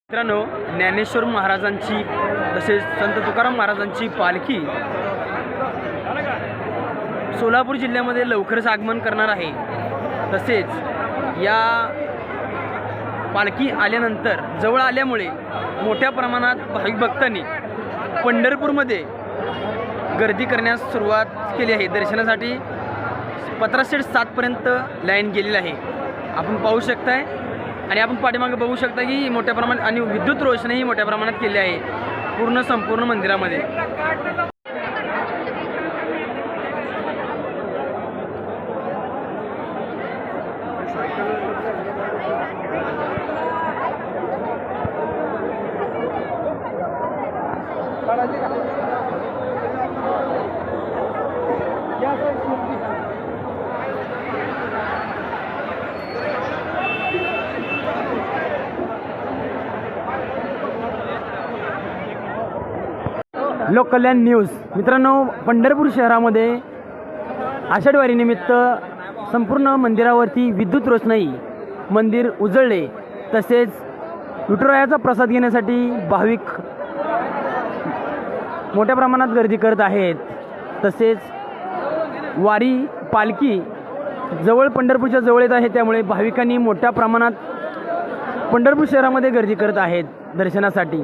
मित्रांनो, ज्ञानेश्वर महाराजांची तसेच संत तुकाराम महाराजांची पालखी सोलापूर जिल्ह्यामध्ये लवकरच आगमन करणार आहे। तसेच या पालखी आल्यानंतर जवळ आल्यामुळे मोठ्या प्रमाणात भाविक भक्तांनी पंढरपूरमध्ये गर्दी करण्यास सुरुवात केली आहे। दर्शनासाठी 15:07 पर्यंत लाईन गेलेली आहे, आपण पाहू शकताय। आणि आपण पाठीमागे बघू शकता की मोठ्या प्रमाणात आणि विद्युत रोषणाई मोठ्या प्रमाणात केली आहे संपूर्ण मंदिरामध्ये। लोककल्याण न्यूज। मित्रांनो, पंढरपूर शहरामध्ये आषाढी वारीनिमित्त संपूर्ण मंदिरावरती विद्युत रोषणाई, मंदिर उजळले। तसेच विठुरायाचा प्रसाद घेण्यासाठी भाविक मोठ्या प्रमाणात गर्दी करत आहेत। तसेच वारी पालखी जवळ पंढरपूरच्या जवळ येत आहे, त्यामुळे भाविकांनी मोठ्या प्रमाणात पंढरपूर शहरामध्ये गर्दी करत आहेत दर्शनासाठी।